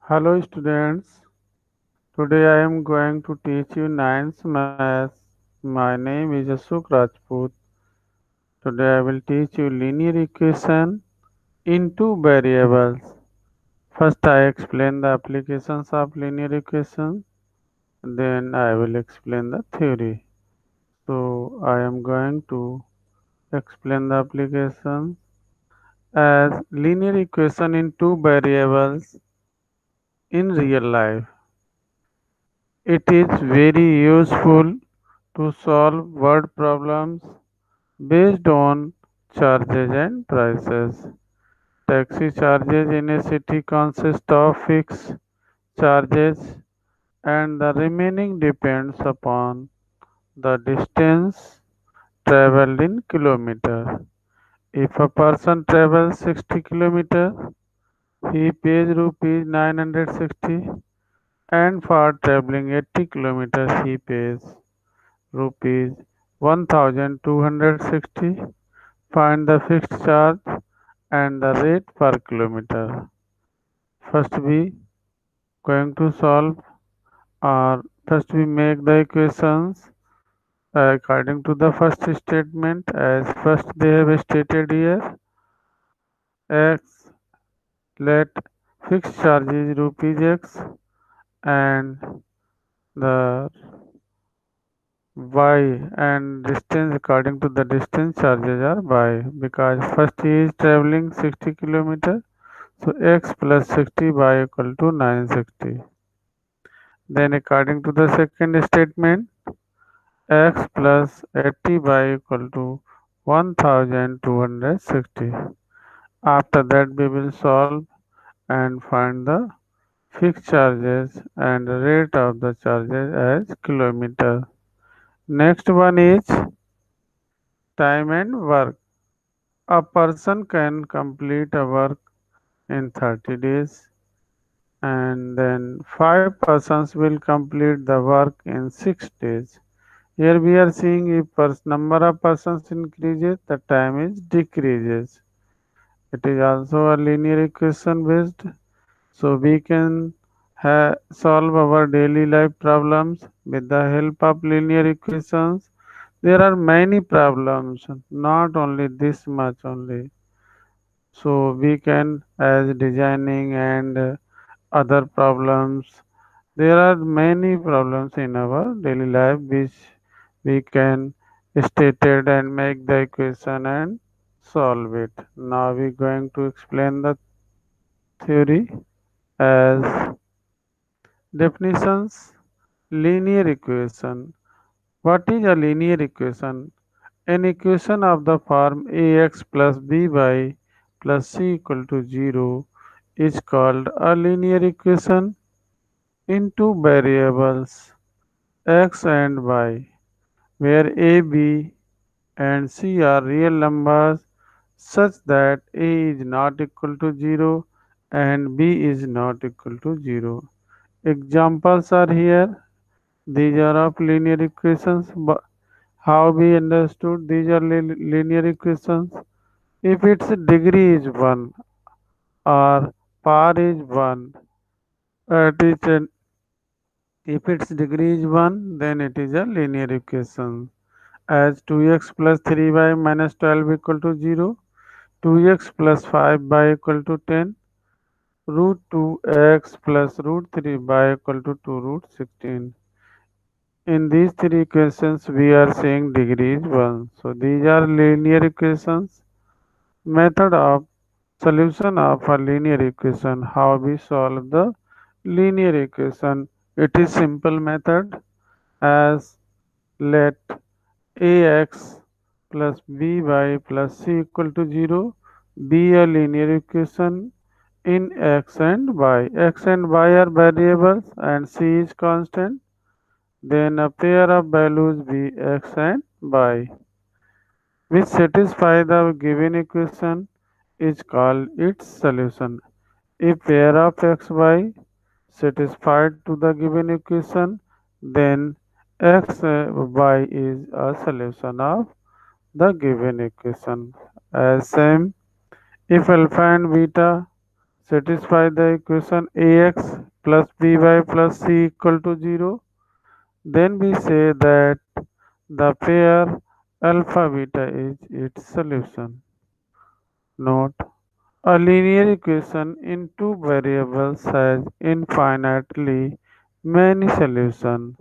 Hello students, today I am going to teach you 9th Math. My name is Ashok Rajput. Today I will teach you linear equation in two variables. First I explain the applications of linear equation, then I will explain the theory. So I am going to explain the application as linear equation in two variables in real life. It is very useful to solve word problems based on charges and prices. Taxi charges in a city consist of fixed charges and the remaining depends upon the distance traveled in kilometer. If a person travels 60 kilometer, he pays rupees 960 and for traveling 80 kilometers he pays rupees 1260. Find the fixed charge and the rate per kilometer. First we going to solve or first we make the equations according to the first statement as first they have stated here x let fixed charge is rupees x and the y and distance according to the distance charges are y because first he is traveling 60 kilometer. So x plus 60 by equal to 960. Then according to the second statement, x plus 80 by equal to 1260. After that we will solve and find the fixed charges and rate of the charges as kilometer. Next one is time and work. A person can complete a work in 30 days and then 5 persons will complete the work in 6 days. Here we are seeing if number of persons increases, the time is decreases. It is also a linear equation based, so we can solve our daily life problems with the help of linear equations. There are many problems, not only this much only. So we can as designing and other problems. There are many problems in our daily life which we can state it and make the equation and solve it. Now we're going to explain the theory as definitions. Linear equation. What is a linear equation? An equation of the form ax plus by plus c equal to 0 is called a linear equation in two variables x and y, where a, b, and c are real numbers such that a is not equal to 0 and b is not equal to 0. Examples are here. These are of linear equations. How we understood these are linear equations? If its degree is 1 or power is 1, it is an, if its degree is 1, then it is a linear equation. As 2x plus 3y minus 12 equal to 0, 2x plus 5y equal to 10, root 2x plus root 3y equal to 2 root 16. In these three equations, we are saying degree is 1. So these are linear equations. Method of solution of a linear equation. How we solve the linear equation. It is simple method as let ax plus by plus c equal to 0 be a linear equation in x and y. X and y are variables and c is constant. Then a pair of values be x and y which satisfy the given equation is called its solution. If pair of x y satisfied to the given equation, then x y is a solution of the given equation. As same, if alpha and beta satisfy the equation ax plus by plus c equal to 0, then we say that the pair alpha beta is its solution. Note: a linear equation in two variables has infinitely many solutions.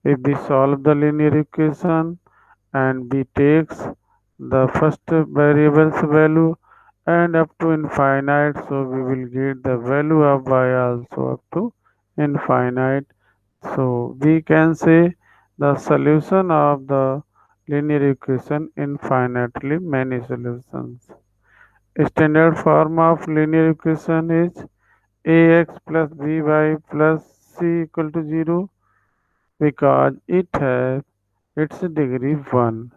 If we solve the linear equation and b takes the first variable's value and up to infinite, so we will get the value of y also up to infinite. So we can say the solution of the linear equation infinitely many solutions. Standard form of linear equation is ax plus by plus c equal to 0 because it has its degree 1,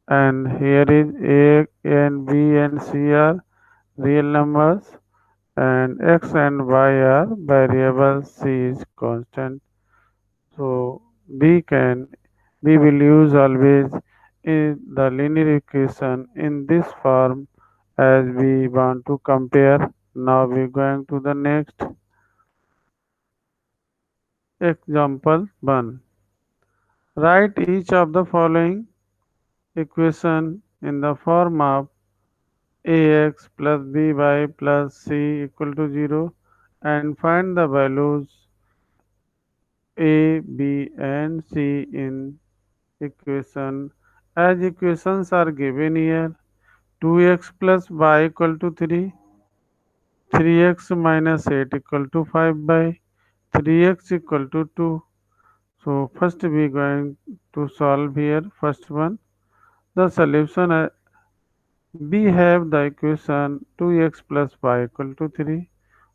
and here is a and b and c are real numbers and x and y are variables, c is constant. So we will use always in the linear equation in this form as we want to compare. Now we going to the next example 1. Write each of the following equation in the form of ax plus by plus c equal to 0 and find the values a, b and c in equation. As equations are given here, 2x plus y equal to 3, 3x minus 8 equal to 5 by 3x equal to 2. So first we going to solve here first one. The solution we have the equation 2x plus y equal to 3.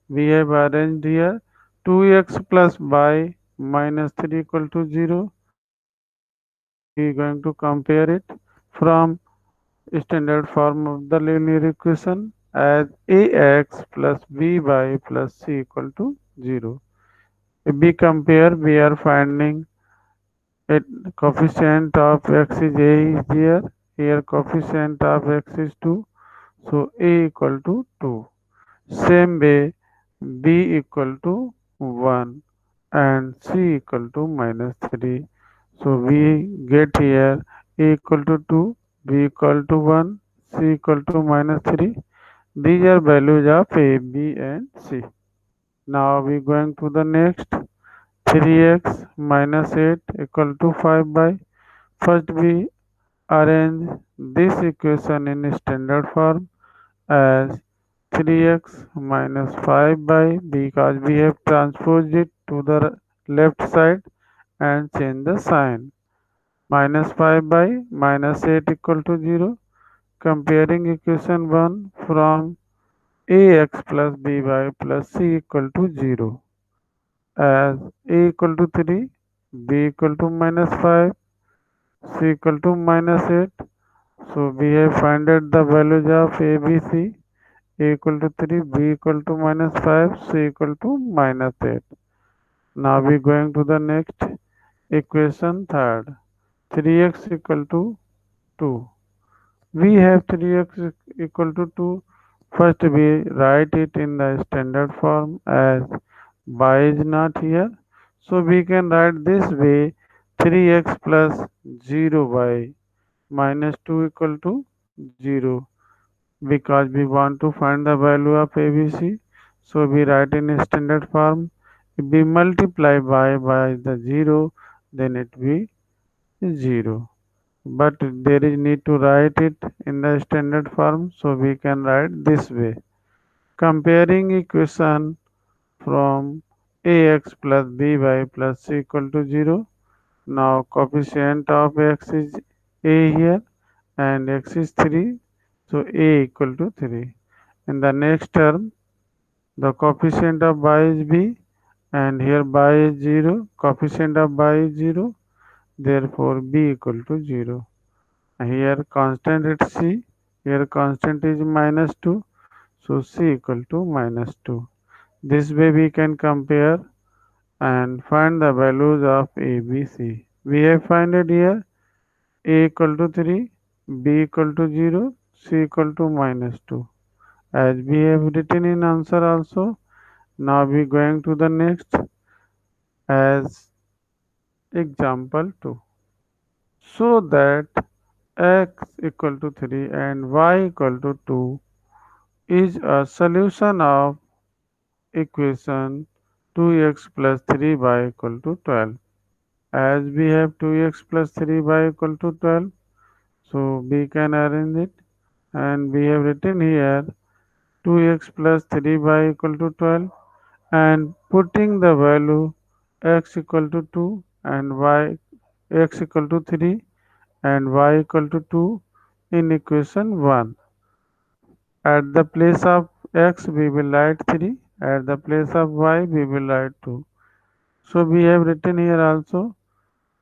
We have arranged here 2x plus y minus 3 equal to 0. Now we going to compare it from standard form of the linear equation as ax plus by plus c equal to 0. If we compare, we are finding it coefficient of x is a is there. Here coefficient of x is 2. So a equal to 2. Same way b equal to 1 and c equal to minus 3. So we get here a equal to 2, b equal to 1, c equal to minus 3. These are values of a, b and c. Now we going to the next. 3x minus 8 equal to 5 by. First we arrange this equation in standard form as 3x minus 5 by, because we have transposed it to the left side and change the sign. Minus 5 by minus 8 equal to 0. Comparing equation 1 from ax plus by plus c equal to 0 as a equal to 3, b equal to minus 5, c equal to minus 8. So we have found the values of a, b, c. A equal to 3, b equal to minus 5, c equal to minus 8. Now we going to the next equation third. 3x equal to 2. We have 3x equal to 2. First we write it in the standard form as y is not here. So we can write this way: 3x plus 0y minus 2 equal to 0, because we want to find the value of ABC. So we write in a standard form. If we multiply by the 0, then it will be 0. But there is need to write it in the standard form, so we can write this way. Comparing equation from ax plus by plus c equal to 0. Now coefficient of x is a here and x is 3. So a equal to 3. In the next term, the coefficient of y is b and here y is 0. Coefficient of y is 0. Therefore b equal to 0. Here constant is c. Here constant is minus 2. So c equal to minus 2. This way we can compare and find the values of a, b, c. We have found it here a equal to 3, b equal to 0, c equal to minus 2. as we have written in answer also. Now we going to the next as example 2. So that x equal to 3 and y equal to 2 is a solution of equation 2x plus 3y equal to 12. As we have 2x plus 3y equal to 12, so we can arrange it, and we have written here 2x plus 3y equal to 12, and putting the value x equal to 2 and y x equal to 3 and y equal to 2 in equation 1. At the place of x we will write 3, at the place of y we will write 2. So we have written here also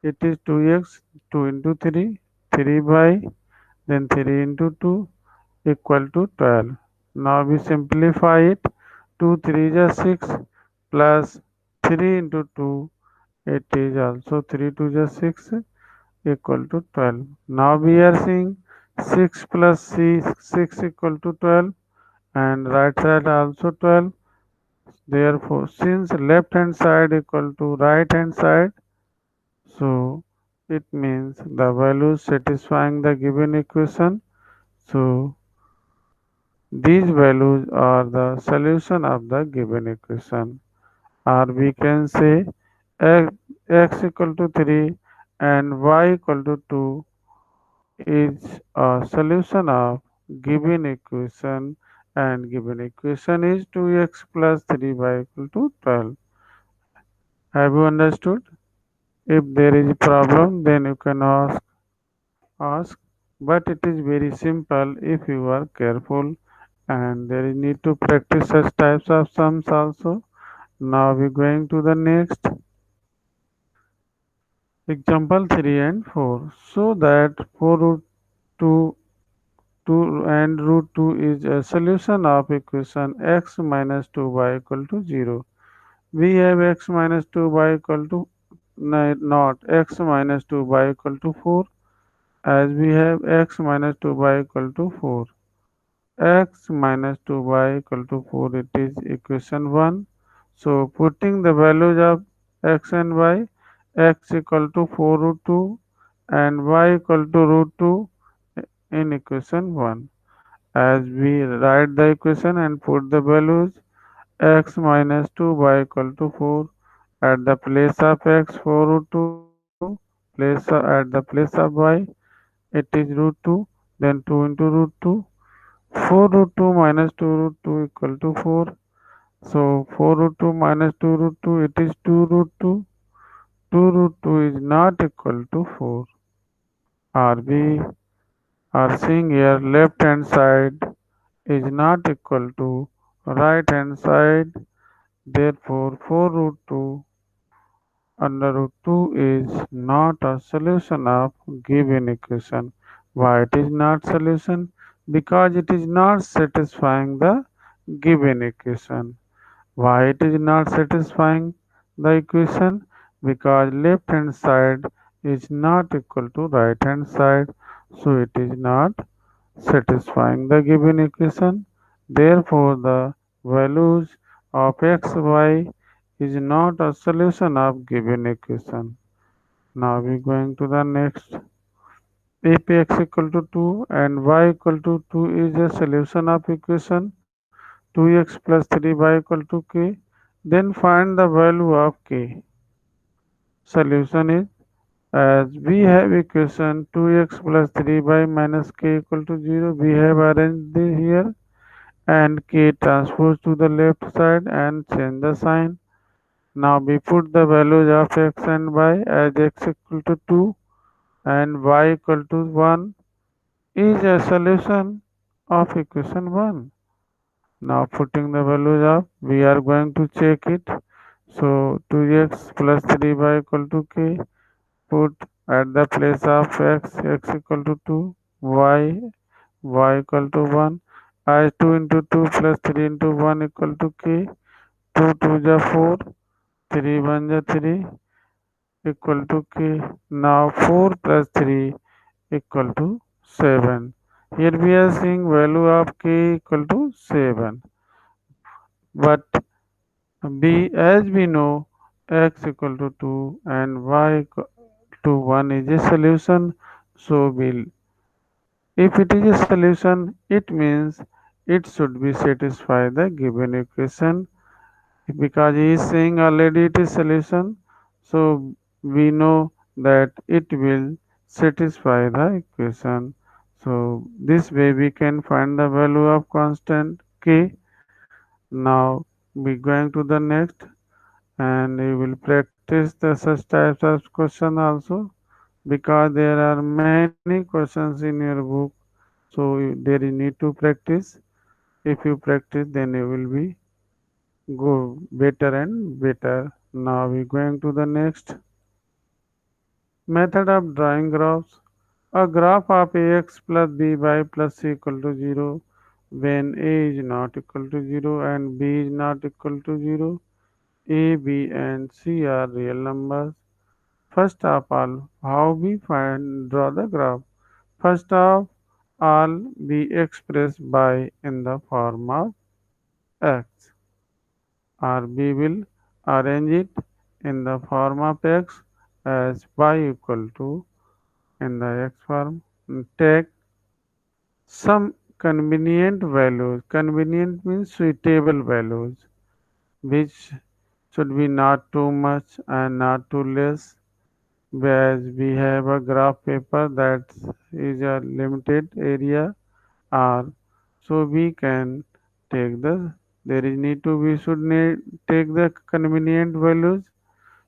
it is 2x, 2 into 3, 3y, then 3 into 2 equal to 12. Now we simplify it. 2 3 is 6 plus 3 into 2, it is also 3 2 is 6 equal to 12. Now we are seeing 6 plus 6 equal to 12, and right side also 12. Therefore, since left hand side equal to right hand side, so it means the values satisfying the given equation. So these values are the solution of the given equation. Or we can say x equal to 3 and y equal to 2 is a solution of given equation, and given equation is 2x plus 3y equal to 12. Have you understood? If there is a problem, then you can ask, but it is very simple if you are careful, and there is need to practice such types of sums also. Now we going to the next example 3 and 4. So that 4 root 2 2 and root 2 is a solution of equation x minus 2y equal to 0. We have x minus 2y equal to not x minus 2y equal to 4, as we have x minus 2y equal to 4. X minus 2y equal to 4, it is equation 1. So putting the values of x and y, x equal to 4 root 2 and y equal to root 2 in equation 1. As we write the equation and put the values x minus 2y equal to 4 at the place of x 4 root 2, at the place of y it is root 2, then 2 into root 2. 4 root 2 minus 2 root 2 equal to 4. So 4 root 2 minus 2 root 2, it is 2 root 2. 2 root 2 is not equal to 4. Or we are seeing here left hand side is not equal to right hand side. Therefore 4 root 2 under root 2 is not a solution of given equation. Why it is not solution? Because it is not satisfying the given equation. Why it is not satisfying the equation? Because left hand side is not equal to right hand side, so it is not satisfying the given equation. Therefore, the values of x, y is not a solution of given equation. Now we going to the next. If x equal to 2 and y equal to 2 is a solution of equation 2x plus 3y equal to k, then find the value of k. Solution is, as we have equation 2x plus 3y minus k equal to 0, we have arranged here, and k transpose to the left side and change the sign. Now we put the values of x and y as x equal to 2 and y equal to 1 is a solution of equation 1. Now putting the values up, we are going to check it. So 2x plus 3y equal to k, put at the place of x equal to 2, y equal to 1, as 2 into 2 plus 3 into 1 equal to k, 2 2 is 4, 3 1 is 3 equal to k. Now 4 plus 3 equal to 7. Here we are seeing value of k equal to 7. But b, as we know, x equal to 2 and y equal to 1 is a solution. So if it is a solution, it means it should be satisfy the given equation because he is saying already it is solution. So we know that it will satisfy the equation. So this way we can find the value of constant k. Now we going to the next and we will practice the such types of question also because there are many questions in your book, so there you need to practice. If you practice then you will be go better and better. Now we going to the next method of drawing graphs. A graph of ax plus by plus c equal to 0 when a is not equal to 0 and b is not equal to 0. A, b and c are real numbers. First of all, how we find draw the graph? First of all, we express by in the form of x, or we will arrange it in the form of x as y equal to in the x form. Take some convenient values. Convenient means suitable values, which should be not too much and not too less. Whereas we have a graph paper that is a limited area R, so we can take the there is need to we should need take the convenient values,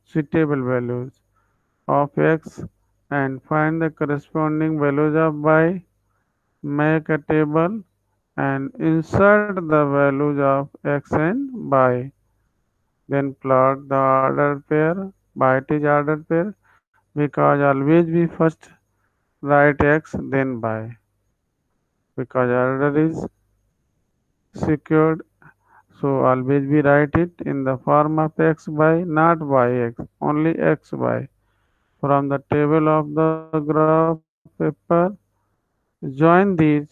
suitable values of x and find the corresponding values of y. Make a table and insert the values of x and y. Then plot the ordered pair. Why it is ordered pair? Because always we first write x then y. Because order is secured, so always we write it in the form of x by not yx, only x by. From the table of the graph paper, join these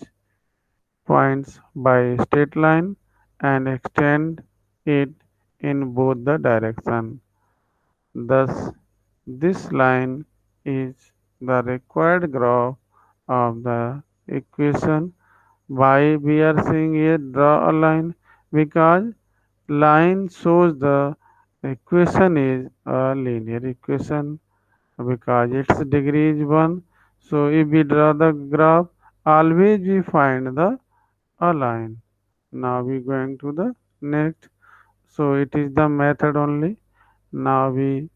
points by straight line and extend it in both the direction. Thus, this line is the required graph of the equation. Why we are saying here draw a line? Because line shows the equation is a linear equation because its degree is 1. So if we draw the graph, always we find the a line. Now we going to the next. So it is the method only. Now we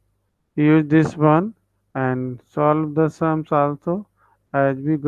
use this one and solve the sums also as we go.